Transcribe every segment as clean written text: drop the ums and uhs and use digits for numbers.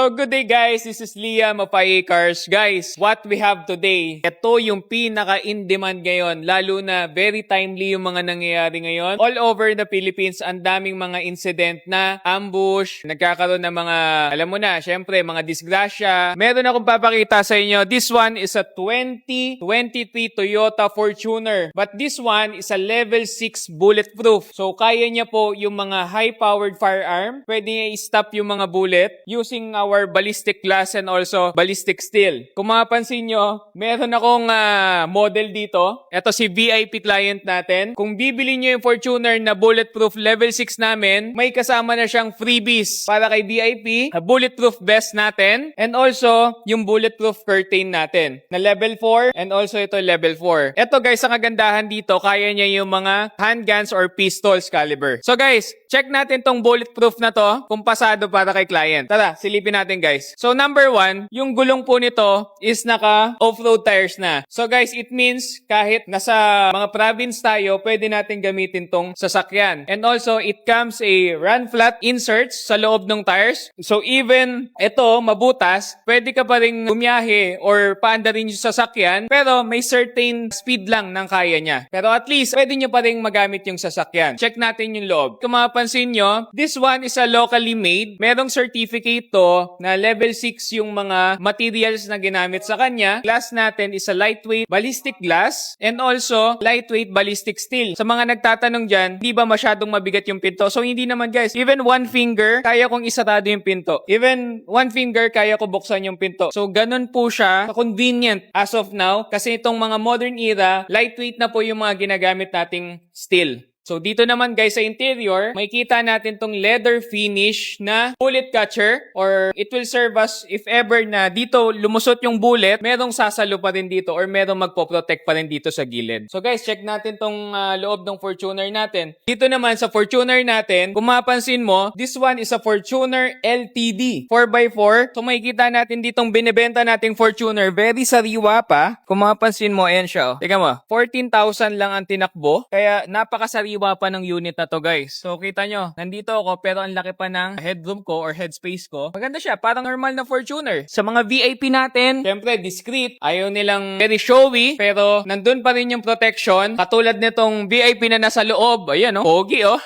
So, good day guys. This is Liam of IA Cars. Guys, what we have today, ito yung pinaka-in-demand ngayon. Lalo na very timely yung mga nangyayari ngayon. All over the Philippines, ang daming mga incident na ambush, nagkakaroon ng mga, alam mo na, syempre, mga disgrasya. Meron akong papakita sa inyo. This one is a 2023 Toyota Fortuner. But this one is a level 6 bulletproof. So, kaya niya po yung mga high-powered firearm. Pwede niya i-stop yung mga bullet using our ballistic glass and also ballistic steel. Kung mapapansin nyo, meron akong model dito. Ito si VIP client natin. Kung bibili nyo yung Fortuner na bulletproof level 6 namin, may kasama na siyang freebies para kay VIP, bulletproof vest natin, and also yung bulletproof curtain natin na level 4 and also ito level 4. Ito guys, ang kagandahan dito, kaya niya yung mga handguns or pistols caliber. So guys, check natin tong bulletproof na to kung pasado para kay client. Tara, silipin natin guys. So number 1, yung gulong po nito is naka off-road tires na. So guys, it means kahit nasa mga province tayo, pwede natin gamitin tong sasakyan. And also, it comes a run flat inserts sa loob ng tires. So even ito, mabutas, pwede ka pa rin bumiyahe or paanda rin yung sasakyan, pero may certain speed lang ng kaya niya. Pero at least, pwede nyo pa rin magamit yung sasakyan. Check natin yung loob. Kung mapapansin nyo, this one is a locally made. Merong certificate to na level 6 yung mga materials na ginamit sa kanya. Glass natin is a lightweight ballistic glass and also lightweight ballistic steel. Sa mga nagtatanong dyan, di ba masyadong mabigat yung pinto? So hindi naman guys. Even one finger, kaya kong isarado yung pinto. Even one finger, kaya ko buksan yung pinto. So ganun po siya convenient as of now kasi itong mga modern era, lightweight na po yung mga ginagamit nating steel. So dito naman guys sa interior, makikita natin tong leather finish na bullet catcher or it will serve us if ever na dito lumusot yung bullet, merong sasalo pa rin dito or merong magpo-protect pa rin dito sa gilid. So guys, check natin tong loob ng Fortuner natin. Dito naman sa Fortuner natin, kung mapapansin mo, this one is a Fortuner LTD 4x4. So makikita natin ditong binibenta nating Fortuner, very sariwa pa. Kung mapapansin mo, ayan siya. Oh. Tingnan mo, 14,000 lang ang tinakbo. Kaya napakasariwa pa ng unit na to guys. So kita nyo, nandito ako pero ang laki pa ng headroom ko or headspace ko. Maganda siya, parang normal na Fortuner. Sa mga VIP natin, syempre discreet, ayaw nilang very showy, pero nandun pa rin yung protection. Katulad nitong VIP na nasa loob. Ayan oh, pogi oh.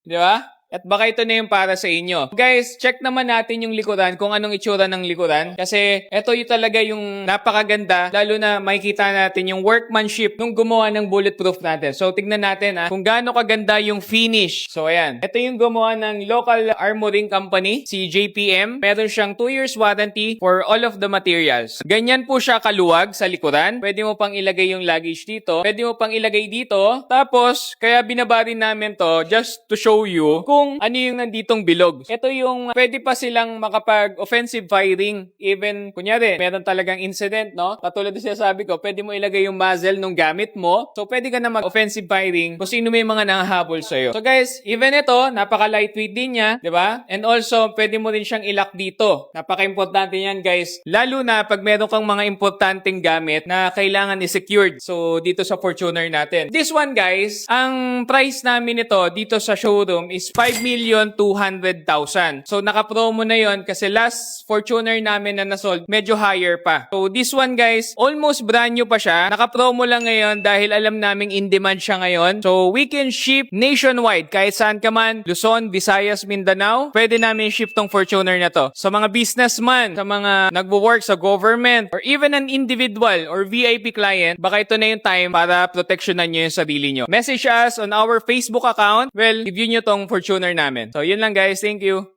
Di ba? At baka ito na yung para sa inyo. Guys, check naman natin yung likuran, kung anong itsura ng likuran. Kasi ito yung talaga yung napakaganda, lalo na makikita natin yung workmanship nung gumawa ng bulletproof natin. So, tignan natin kung gaano kaganda yung finish. So, ayan. Ito yung gumawa ng local armoring company, si JPM. Meron siyang 2 years warranty for all of the materials. Ganyan po siya kaluwag sa likuran. Pwede mo pang ilagay yung luggage dito. Pwede mo pang ilagay dito. Tapos, kaya binabari namin to just to show you kung ano yung nanditong bilog. Ito yung pwede pa silang makapag-offensive firing. Even, kunyari, meron talagang incident, no? Katulad na sabi ko, pwede mo ilagay yung muzzle nung gamit mo. So, pwede ka na mag-offensive firing kung sino may mga nangahabol sa'yo. So, guys, even ito, napaka-lightweight din niya, di ba? And also, pwede mo rin siyang ilak dito. Napaka-importante yan, guys. Lalo na pag meron kang mga importanteng gamit na kailangan i-secured. So, dito sa Fortuner natin. This one, guys, ang price namin ito dito sa showroom is 5,200,000. So, naka-promo na yon kasi last Fortuner namin na nasold, medyo higher pa. So, this one guys, almost brand new pa siya. Naka-promo lang ngayon dahil alam naming in-demand siya ngayon. So, we can ship nationwide. Kahit saan ka man, Luzon, Visayas, Mindanao, pwede namin ship tong Fortuner na to. Sa mga businessman, sa mga nagwo-work sa government, or even an individual or VIP client, baka ito na yung time para proteksyonan nyo yung sarili nyo. Message us on our Facebook account. Well, review nyo tong Fortuner namin. So, yun lang guys. Thank you.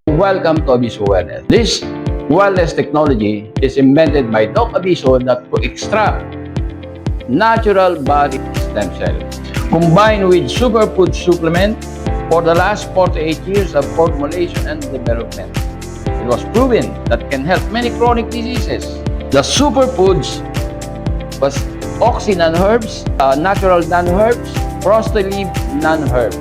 Welcome to Abiso Wellness. This wellness technology is invented by Doc Abiso that to extract natural body stem cells combined with superfood supplement for the last 48 years of formulation and development. It was proven that can help many chronic diseases. The superfoods was Oxy non-herbs, natural non-herbs, Prostolib non-herbs.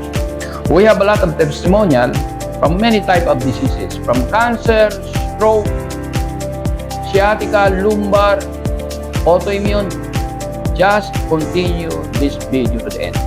We have a lot of testimonial from many type of diseases, from cancer, stroke, sciatica, lumbar, autoimmune. Just continue this video to the end.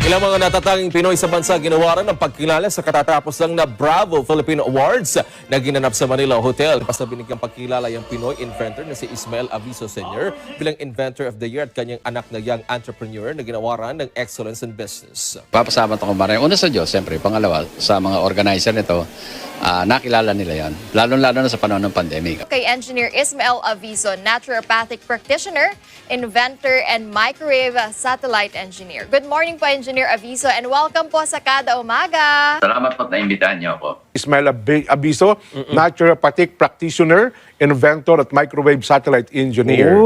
Ilang mga natatanging Pinoy sa bansa ginawaran ng pagkilala sa katatapos lang na Bravo Philippine Awards na ginanap sa Manila Hotel. Basta binigyang pagkilala yung Pinoy inventor na si Ismael Aviso Sr. bilang Inventor of the Year at kanyang anak na young entrepreneur na ginawaran ng Excellence in Business. Papasalamat ako maraming. Una sa Diyos, siyempre. Pangalawa, sa mga organizer nito, nakilala nila yan. Lalo-lalo na sa panahon ng pandemic. Kay Engineer Ismael Aviso, naturopathic practitioner, inventor, and microwave satellite engineer. Good morning po, Engineer Aviso, and welcome po sa Kada Umaga. Salamat po na imbitahan niyo ako. Ismael Aviso, naturopathic practitioner, inventor at microwave satellite engineer.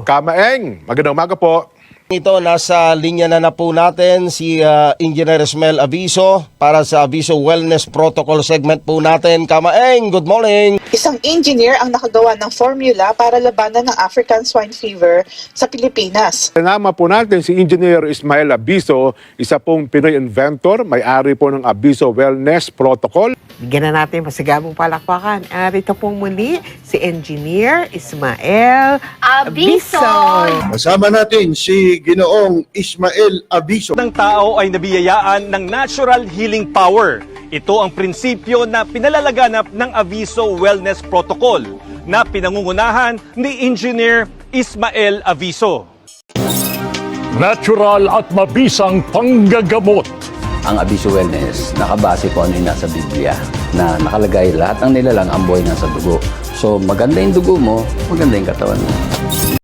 Kamaeng, magandang umaga po. Ito, nasa linya na po natin si Engineer Ismael Aviso para sa Aviso Wellness Protocol segment po natin. Kamaeng, good morning! Isang engineer ang nakagawa ng formula para labanan ng African swine fever sa Pilipinas. Kasama po natin si Engineer Ismael Aviso, isa pong Pinoy inventor, may-ari po ng Aviso Wellness Protocol. Bigyan na natin masigabong palakpakan. Rito pong muli si Engineer Ismael Aviso. Kasama natin si Ginoong Ismael Aviso. Ng tao ay nabiyayaan ng natural healing power. Ito ang prinsipyo na pinalalaganap ng Aviso Wellness Protocol na pinangungunahan ni Engineer Ismael Aviso. Natural at mabisang panggagamot. Ang Aviso Wellness, nakabase po ano yung nasa Biblia, na nakalagay lahat ng nilalang ang buhay nasa dugo. So maganda yung dugo mo, maganda yung katawan mo.